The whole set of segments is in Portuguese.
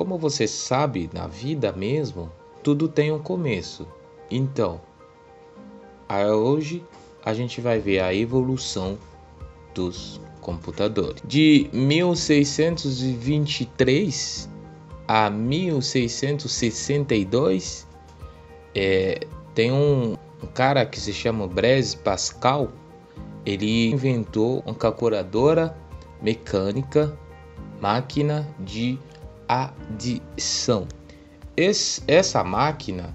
Como você sabe, na vida mesmo, tudo tem um começo. Então, hoje a gente vai ver a evolução dos computadores. De 1623 a 1662, tem um cara que se chama Blaise Pascal. Ele inventou uma calculadora mecânica, máquina de adição. Essa máquina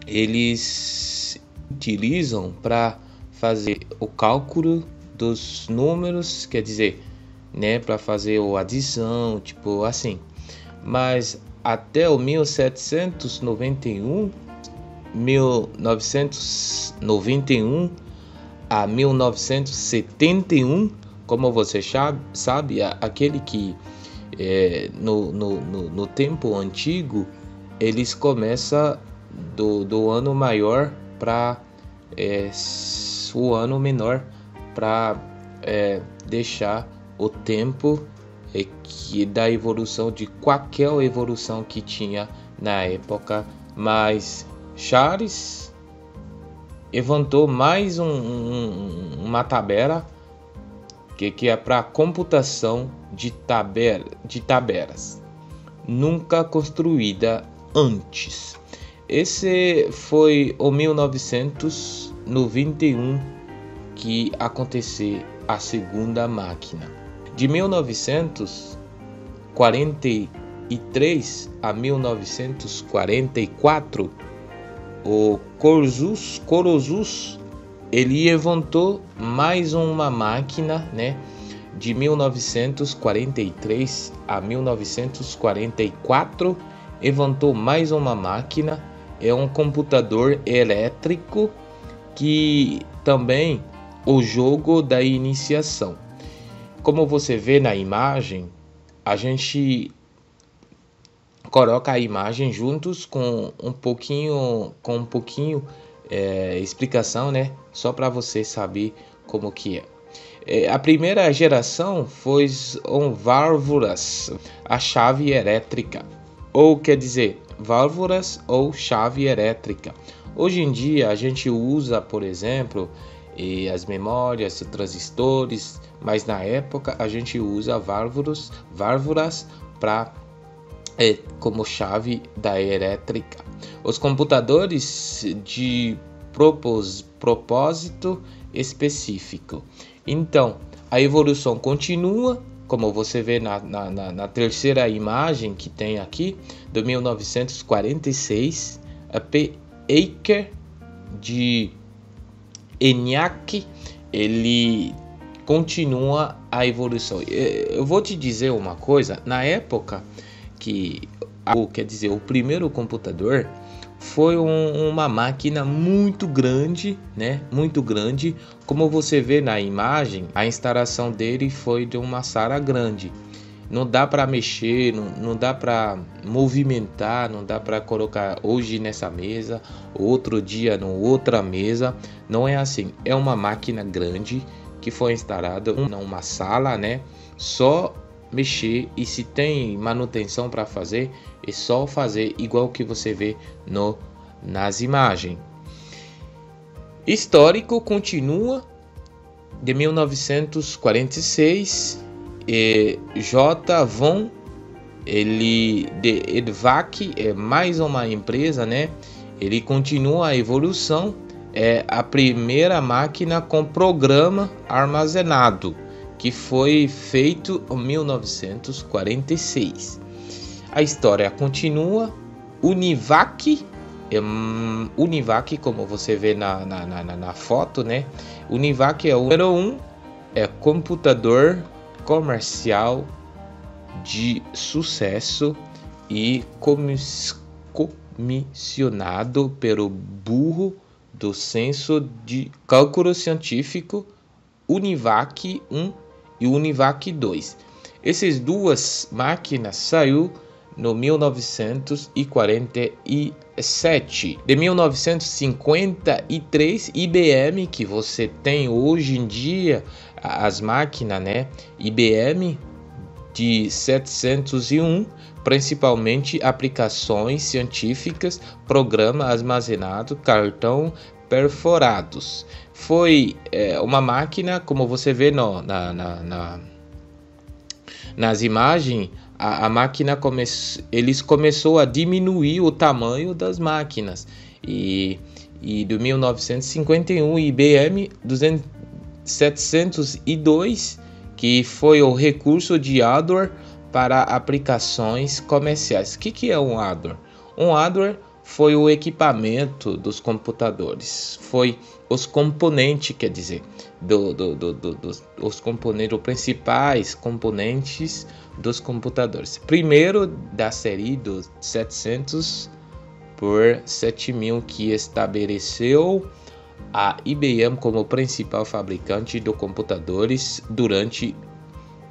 eles utilizam para fazer o cálculo dos números, quer dizer, né, para fazer a adição, tipo assim. Mas até o 1991 a 1971, como você sabe, aquele que no tempo antigo eles começam do ano maior para o ano menor, para deixar o tempo que da evolução de qualquer evolução que tinha na época. Mas Charles inventou mais uma tabela que é para computação de tabelas, nunca construída antes. Esse foi o 1991 que aconteceu a segunda máquina. De 1943 a 1944, o Croesus ele inventou mais uma máquina, né? De 1943 a 1944, inventou mais uma máquina. É um computador elétrico que também o jogo da iniciação. Como você vê na imagem, a gente coloca a imagem juntos com um pouquinho explicação, né? Só para você saber como que é. A primeira geração foi válvulas, a chave elétrica, ou quer dizer, válvulas ou chave elétrica. Hoje em dia a gente usa, por exemplo, as memórias, transistores, mas na época a gente usa válvulas para como chave da elétrica. Os computadores de propósito específico. Então, a evolução continua, como você vê na terceira imagem que tem aqui, de 1946, a Aker de ENIAC, ele continua a evolução. Eu vou te dizer uma coisa, na época o primeiro computador foi uma máquina muito grande, né? Muito grande. Como você vê na imagem, a instalação dele foi de uma sala grande. Não dá para mexer, não dá para movimentar, não dá para colocar hoje nessa mesa, outro dia em outra mesa. Não é assim. É uma máquina grande que foi instalada numa sala, né? Só mexer, e se tem manutenção para fazer, é só fazer igual que você vê nas imagens. Histórico continua de 1946. J. Von de Edvac é mais uma empresa, né? Ele continua a evolução. É a primeira máquina com programa armazenado, que foi feito em 1946. A história continua. Univac, como você vê na foto, né? Univac é o número 1, é computador comercial de sucesso e comissionado pelo Bureau do Censo de Cálculo Científico, Univac 1 e Univac 2. Essas duas máquinas saiu no 1947. De 1953, IBM, que você tem hoje em dia as máquinas, né? IBM de 701, principalmente aplicações científicas, programa armazenado, cartão perforados. Foi uma máquina, como você vê nas imagens, a máquina começou a diminuir o tamanho das máquinas. E do 1951, IBM 702, que foi o recurso de hardware para aplicações comerciais. O que é um hardware? Um hardware foi o equipamento dos computadores, foi os componentes, quer dizer, os componentes, os principais componentes dos computadores. Primeiro da série dos 700 por 7000, que estabeleceu a IBM como principal fabricante de computadores durante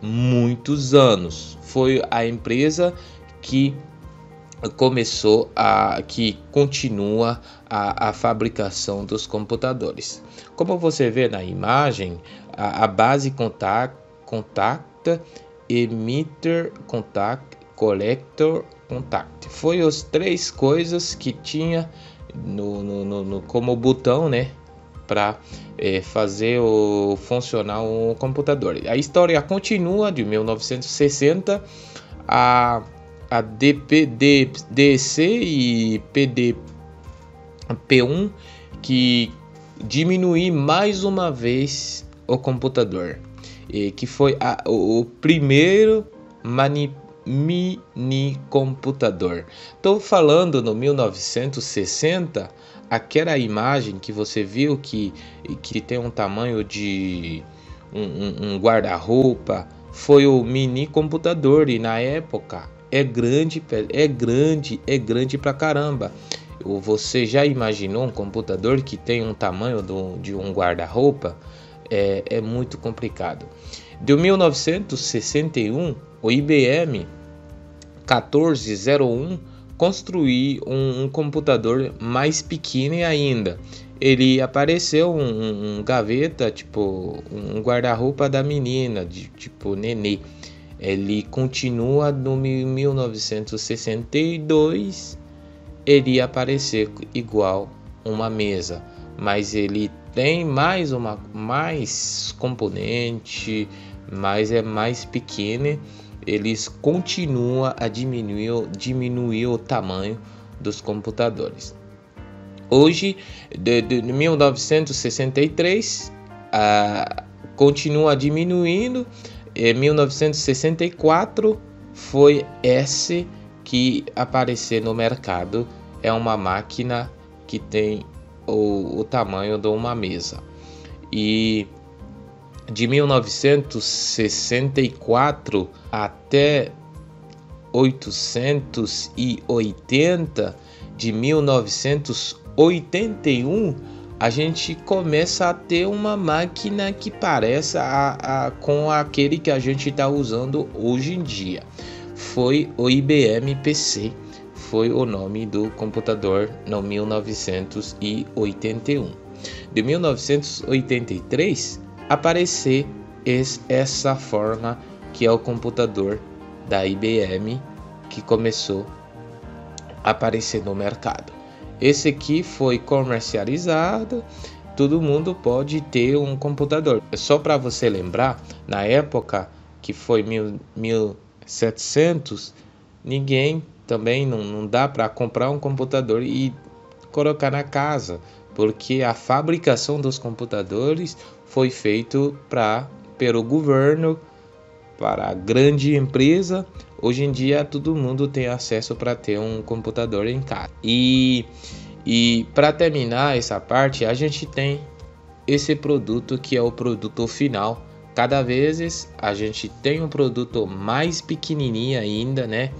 muitos anos. Foi a empresa que continua a fabricação dos computadores. Como você vê na imagem, a base contacta, emitter contact, collector contact. Foi as três coisas que tinha como botão, né, para fazer funcionar o computador. A história continua de 1960 a DEC e PDP-1, que diminui mais uma vez o computador, que foi o primeiro mini computador. Estou falando no 1960, aquela imagem que você viu que tem um tamanho de um guarda-roupa, foi o mini computador, e na época é grande pra caramba. Você já imaginou um computador que tem um tamanho de um guarda-roupa? É muito complicado. De 1961, o IBM 1401 construiu um computador mais pequeno ainda. Ele apareceu um gaveta, tipo um guarda-roupa da menina, tipo nenê. Ele continua no 1962, ele aparecer igual uma mesa, mas ele tem mais componente, mas é mais pequeno. Eles continuam a diminuir o tamanho dos computadores. Hoje, de 1963, continua diminuindo. Em 1964 foi esse que apareceu no mercado. É uma máquina que tem o tamanho de uma mesa. E de 1964 até 880, de 1981, a gente começa a ter uma máquina que parece com aquele que a gente está usando hoje em dia. Foi o IBM PC, foi o nome do computador no 1981. De 1983 apareceu essa forma que é o computador da IBM, que começou a aparecer no mercado. Esse aqui foi comercializado, todo mundo pode ter um computador. Só para você lembrar, na época que foi 1700, ninguém também não dá para comprar um computador e colocar na casa, porque a fabricação dos computadores foi feito pelo governo, para a grande empresa. Hoje em dia todo mundo tem acesso para ter um computador em casa. E para terminar essa parte, a gente tem esse produto que é o produto final. Cada vez a gente tem um produto mais pequenininho ainda, né?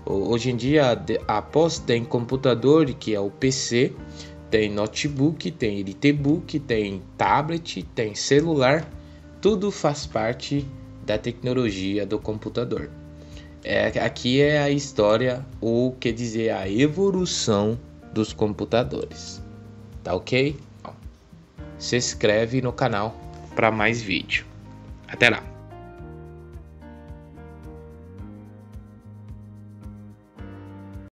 Hoje em dia, após tem computador, que é o PC, tem notebook, tem notebook, tem tablet, tem celular. Tudo faz parte da tecnologia do computador. Aqui é a história, ou quer dizer, a evolução dos computadores. Tá ok? Se inscreve no canal para mais vídeo. Até lá!